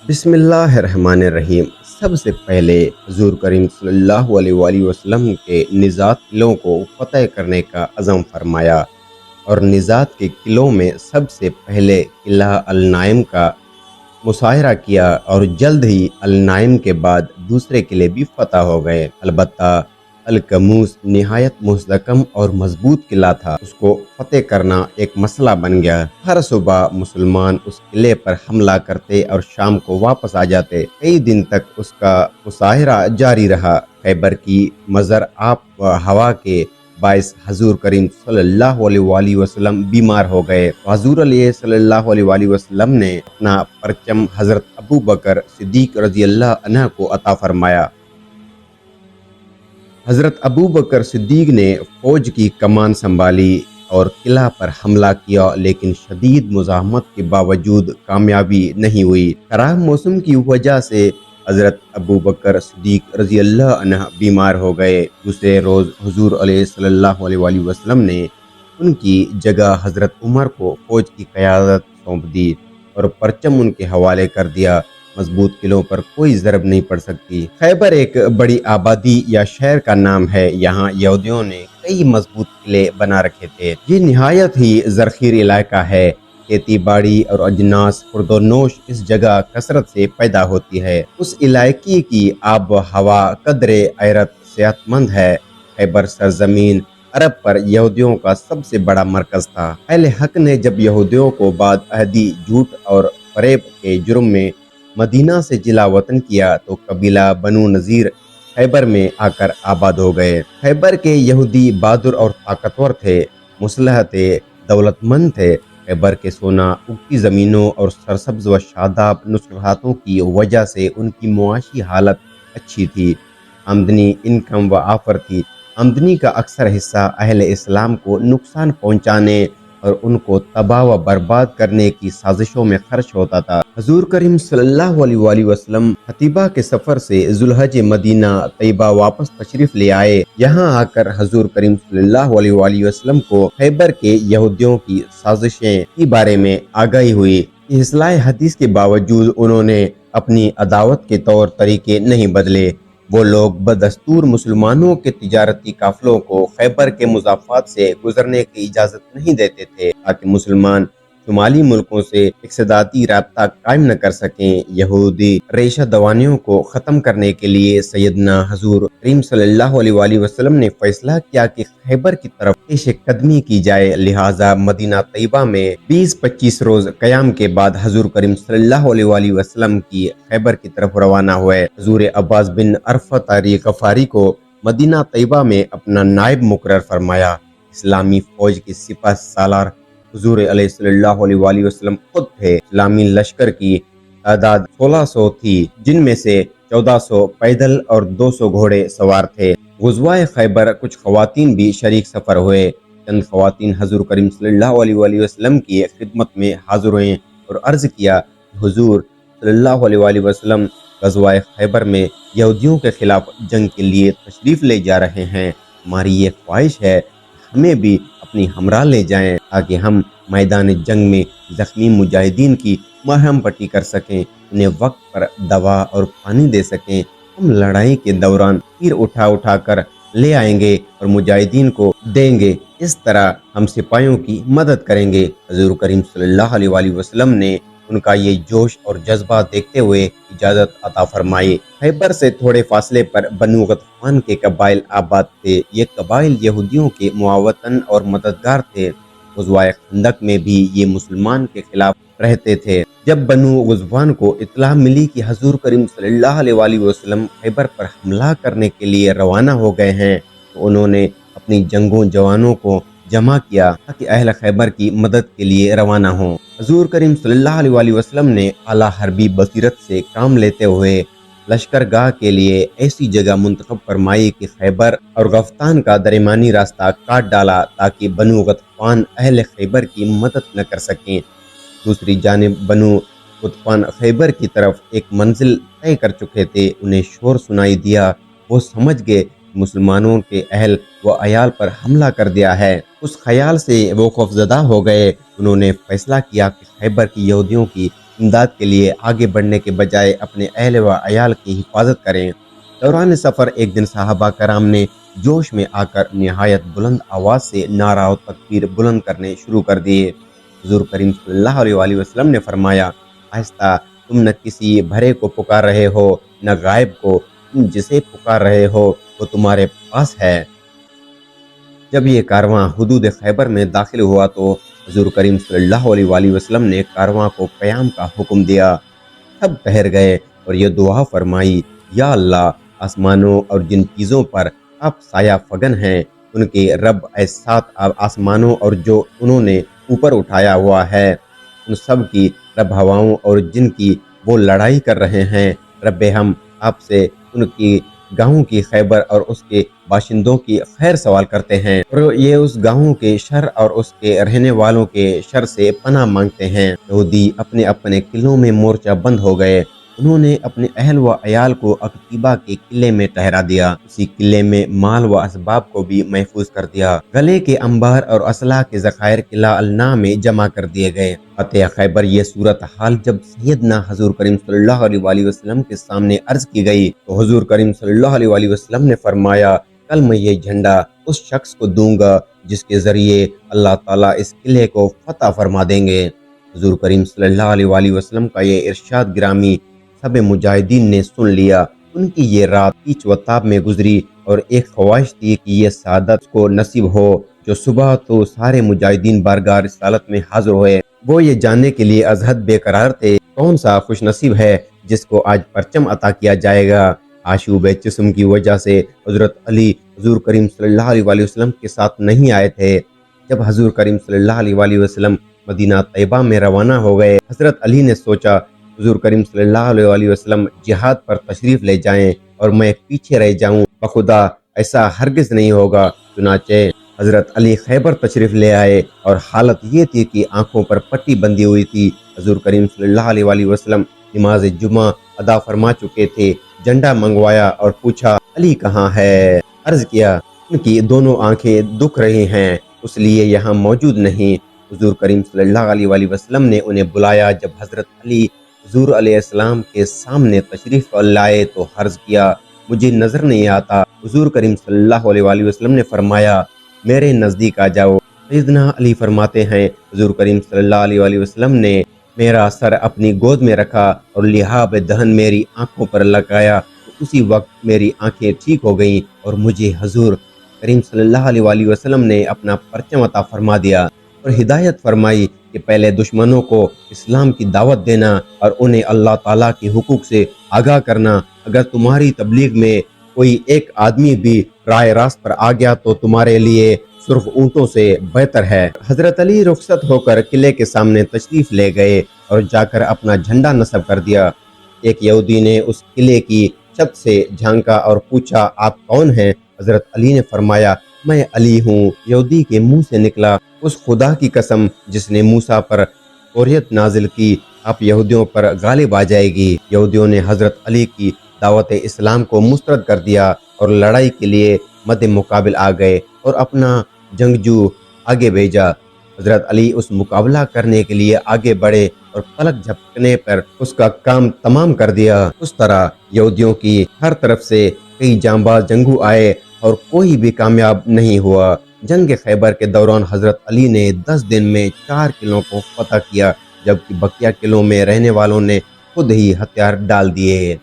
बिस्मिल्लाहिर्रहमानिर्रहीम। सबसे पहले हुजूर करीम सल्लल्लाहु अलैहि वसल्लम के निज़ात किलों को फ़तह करने का अज़म फ़रमाया और निज़ात के किलों में सबसे पहले किला अल-नाइम का मुसाहिरा किया और जल्द ही अल-नाइम के बाद दूसरे किले भी फ़तह हो गए। अलबत्ता अल-कमूस निहायत मुस्तहकम और मजबूत किला था, उसको फ़तह करना एक मसला बन गया। हर सुबह मुसलमान उस किले पर हमला करते और शाम को वापस आ जाते। कई दिन तक उसका मुसाहिरा जारी रहा। खैबर की मज़र आप व हवा के बाइस हजूर करीम सल्लल्लाहु अलैहि वसल्लम बीमार हो गए। हजूर सल्लल्लाहु अलैहि वसल्लम ने अपना परचम हजरत अबू बकर सिद्दीक रज़ी अल्लाह अन्हु को अता फरमाया। हजरत अबू बकर सिद्दीक ने फौज की कमान संभाली और किला पर हमला किया, लेकिन शदीद मुज़ाहमत के बावजूद कामयाबी नहीं हुई। खराब मौसम की वजह से हजरत अबू बकर सिद्दीक रज़ी अल्लाह अन्हु बीमार हो गए। दूसरे रोज़ हुजूर सल्लल्लाहु अलैहि वसल्लम ने उनकी जगह हजरत उमर को फौज की क़यादत सौंप दी और परचम उनके हवाले कर दिया। मजबूत किलों पर कोई ज़रब नहीं पड़ सकती। खैबर एक बड़ी आबादी या शहर का नाम है। यहाँ यहूदियों ने कई मजबूत किले बना रखे थे। ये निहायत ही ज़रख़ीर इलाका है। खेती बाड़ी और अजनास खुर्दोनोश इस जगह कसरत से पैदा होती है। उस इलाके की आब हवा कदरे ऐरत सेहतमंद है। खैबर सरजमीन अरब पर यहूदियों का सबसे बड़ा मरकज था। अहले हक ने जब यहूदियों को बाद अहदी झूठ और फरेब के जुर्म में मदीना से जिला वतन किया तो कबीला बनु नज़ीर खैबर में आकर आबाद हो गए। खैबर के यहूदी बहादुर और ताकतवर थे, मुसलह थे, दौलतमंद थे। खैबर के सोना उगती ज़मीनों और सरसब्ज व शादाब नुस्खातों की वजह से उनकी मुआशी हालत अच्छी थी। आमदनी इनकम व आफर थी। आमदनी का अक्सर हिस्सा अहले इस्लाम को नुकसान पहुँचाने और उनको तबाह व बर्बाद करने की साजिशों में खर्च होता था। हजूर करीम सल्लल्लाहु अलैहि वसल्लम हतीबा के सफ़र से जुल्हज मदीना तैयबा वापस तशरीफ ले आए। यहाँ आकर हजूर करीम सल्लल्लाहु अलैहि वसल्लम को खैबर के यहूदियों की साजिशें के बारे में आगाही हुई। इस्लाह हदीस के बावजूद उन्होंने अपनी अदावत के तौर तरीके नहीं बदले। वो लोग बदस्तूर मुसलमानों के तिजारती काफिलों को खैबर के मुज़ाफ़ात से गुजरने की इजाज़त नहीं देते थे, ताकि मुसलमान शुमाली मुल्कों से इक़्तिसादी राब्ता कायम न कर सकें। यहूदी रेशा दवानियों को ख़त्म करने के लिए सैयदना हजूर करीम सल्लल्लाहु अलैहि वसल्लम ने फैसला किया कि खैबर की तरफ पेशकदमी की जाए। लिहाजा मदीना तैयबा में 20-25 रोज़ क़याम के बाद हजूर करीम सल्लल्लाहु अलैहि वसल्लम की खैबर की तरफ रवाना हुए। हजूर अब्बास बिन अरफ़त गफ़ारी को मदीना तैयबा में अपना नायब मुकर्रर फरमाया। इस्लामी फ़ौज की सिपह सालार हुजूर सल्लल्लाहु अलैहि वसल्लम खुद थे। इस्लामी लश्कर की तादाद 1600 थी, जिनमें से 1400 पैदल और 200 घोड़े सवार थे। गुज़वाए खैबर कुछ ख़वातीन भी शरीक सफ़र हुए। चंद ख़वातीन हजूर करीम सल्लल्लाहु अलैहि वसल्लम की खिदमत में हाज़िर हुए और अर्ज़ किया, हुजूर सल्लल्लाहु अलैहि वसल्लम ग़ज़वाए खैबर में यहूदियों के खिलाफ जंग के लिए तशरीफ़ ले जा रहे हैं। हमारी ये ख्वाहिश है हमें भी अपनी हमरा ले जाएं, ताकि हम मैदान जंग में ज़ख्मी मुजाहिदीन की मरहम पट्टी कर सकें, उन्हें वक्त पर दवा और पानी दे सकें। हम लड़ाई के दौरान तीर उठा उठा कर ले आएंगे और मुजाहिदीन को देंगे। इस तरह हम सिपाहियों की मदद करेंगे। हजूर करीम सल्लल्लाहु अलैहि वसल्लम ने उनका ये जोश और जज्बा देखते हुए इजाज़त अता फरमाई। खैबर से थोड़े फासले पर बनु गतफ़ान के कबाइल आबाद थे। ये कबाइल यहूदियों के मुआवतन और मददगार थे। ग़ज़वाए खंदक में भी ये मुसलमान के खिलाफ रहते थे। जब बनु गतफ़ान को इत्तला मिली कि हजूर करीम सल्लल्लाहु अलैहि वसल्लम खैबर पर हमला करने के लिए रवाना हो गए हैं, तो उन्होंने अपनी जंगों जवानों को जमा किया ताकि अहल खैबर की मदद के लिए रवाना हों। हजूर करीम सल्लल्लाहु अलैहि वसल्लम ने आला हरबी बसीरत से काम लेते हुए लश्करगाह के लिए ऐसी जगह मुंतखब फरमाई कि खैबर और गफ्तान का दरमियानी रास्ता काट डाला, ताकि बनु गतफ़ान अहल खैबर की मदद न कर सकें। दूसरी जानिब बनु गतफ़ान खैबर की तरफ एक मंजिल तय कर चुके थे। उन्हें शोर सुनाई दिया। वो समझ गए मुसलमानों के अहल व अयाल पर हमला कर दिया है। उस ख्याल से वो खौफज़दा हो गए। उन्होंने फैसला किया कि खैबर की यहूदियों की امداد کے لیے آگے بڑھنے کے بجائے اپنے اہل و عیال کی حفاظت کریں۔ دوران سفر ایک دن صحابہ کرام نے جوش میں آ کر نہایت بلند آواز سے نعرہ و تکبیر بلند کرنے شروع کر دیے۔ حضور کریم صلی اللہ علیہ وآلہ وسلم نے فرمایا، آہستہ، تم نہ کسی بھرے کو پکار رہے ہو نہ غائب کو، تم جسے پکار رہے ہو وہ تمہارے پاس ہے۔ جب یہ کارواں حدود خیبر میں داخل ہوا تو حضور کریم صلی اللہ علیہ وآلہ وسلم نے کارواں کو قیام کا حکم دیا۔ سب ٹھہر گئے اور یہ دعا فرمائی، یا اللہ، آسمانوں اور جن چیزوں پر آپ سایہ فگن ہیں ان کے رب، اے سات آسمانوں اور جو انہوں نے اوپر اٹھایا ہوا ہے ان سب کی رب، ہواؤں اور جن کی وہ لڑائی کر رہے ہیں رب، ہم آپ سے ان کی گاہوں کی خیبر اور اس کے باشندوں کی خیر سوال کرتے ہیں، اور یہ اس گاہوں کے شر اور اس کے رہنے والوں کے شر سے پناہ مانگتے ہیں۔ یہودی اپنے اپنے قلعوں میں مورچہ بند ہو گئے۔ انہوں نے اپنے اہل و عیال کو عقیبہ کے قلعے میں ٹھہرا دیا، اسی قلعے میں مال و اسباب کو بھی محفوظ کر دیا۔ گلے کے انبار اور اسلحہ کے ذخائر قلعہ النا میں جمع کر دیے گئے۔ فتح خیبر یہ صورتحال جب سیدنا حضور کریم صلی اللہ علیہ وآلہ وسلم کے سامنے عرض کی گئی تو حضور کریم صلی اللہ علیہ وآلہ وسلم نے فرمایا، کل میں یہ جھنڈا اس شخص کو دوں گا جس کے ذریعے اللہ تعالیٰ اس قلعے کو فتح فرما دیں گے۔ حضور کریم صلی اللہ علیہ وآلہ وسلم کا یہ ارشاد گرامی سب مجاہدین نے سن لیا۔ ان کی یہ رات پیچ و تاب میں گزری اور ایک خواہش تھی کہ یہ سعادت کو نصیب ہو جو صبح تو سارے مجاہدین بارگاہ رسالت میں حاضر ہوئے۔ وہ یہ جاننے کے لیے از حد بے قرار تھے کون سا خوش نصیب ہے جس کو آج پرچم عطا کیا جائے گا۔ آشوب جسم کی وجہ سے حضرت علی حضور کریم صلی اللہ علیہ وآلہ وسلم کے ساتھ نہیں آئے تھے۔ جب حضور کریم صلی اللہ علیہ وآلہ وسلم مدینہ طیبہ میں روانہ ہو گئے، حضرت علی نے سوچا حضور کریم صلی اللہ علیہ وآلہ وسلم جہاد پر تشریف لے جائیں اور میں پیچھے رہ جاؤں، بخدا ایسا ہرگز نہیں ہوگا۔ چنانچہ حضرت علی خیبر تشریف لے آئے اور حالت یہ تھی کہ آنکھوں پر پٹی بندھی ہوئی تھی۔ حضور کریم صلی اللہ علیہ وآلہ وسلم نماز جمعہ ادا فرما چکے تھے۔ جھنڈا منگوایا اور پوچھا، علی کہاں ہے؟ عرض کیا، ان کی دونوں آنکھیں دکھ رہی ہیں اس لیے یہاں موجود نہیں۔ حضور کریم صلی اللہ علیہ وآلہ وسلم نے انہیں بلایا۔ جب حضرت علی حضور علیہ السلام کے سامنے تشریف لائے تو عرض کیا، مجھے نظر نہیں آتا۔ حضور کریم صلی اللہ علیہ وآلہ وسلم نے فرمایا، میرے نزدیک آ جاؤ۔ سیدنا علی فرماتے ہیں، حضور کریم صلی اللہ علیہ وآلہ وسلم نے میرا سر اپنی گود میں رکھا اور لحاف دہن میری آنکھوں پر لگایا تو اسی وقت میری آنکھیں ٹھیک ہو گئیں اور مجھے حضور کریم صلی اللہ علیہ وآلہ وسلم نے اپنا پرچم عطا فرما دیا اور ہدایت فرمائی کہ پہلے دشمنوں کو اسلام کی دعوت دینا اور انہیں اللہ تعالیٰ کے حقوق سے آگاہ کرنا۔ اگر تمہاری تبلیغ میں کوئی ایک آدمی بھی راہ راست پر آ گیا تو تمہارے لیے سرخ اونٹوں سے بہتر ہے۔ حضرت علی رخصت ہو کر قلعے کے سامنے تشریف لے گئے اور جا کر اپنا جھنڈا نصب کر دیا۔ ایک یہودی نے اس قلعے کی چھت سے جھانکا اور پوچھا، آپ کون ہیں؟ حضرت علی نے فرمایا، میں علی ہوں۔ یہودی کے منہ سے نکلا، اس خدا کی قسم جس نے موسیٰ پر توریت نازل کی، آپ یہودیوں پر غالب آ جائے گی۔ یہودیوں نے حضرت علی کی دعوت اسلام کو مسترد کر دیا اور لڑائی کے لیے مد مقابل آ گئے اور اپنا جنگجو آگے بھیجا۔ حضرت علی اس مقابلہ کرنے کے لیے آگے بڑھے اور پلک جھپکنے پر اس کا کام تمام کر دیا۔ اس طرح یہودیوں کی ہر طرف سے کئی جانباز جنگجو آئے اور کوئی بھی کامیاب نہیں ہوا۔ جنگ خیبر کے دوران حضرت علی نے 10 دن میں 4 قلعوں کو فتح کیا، جبکہ بقیہ قلعوں میں رہنے والوں نے خود ہی ہتھیار ڈال دیے۔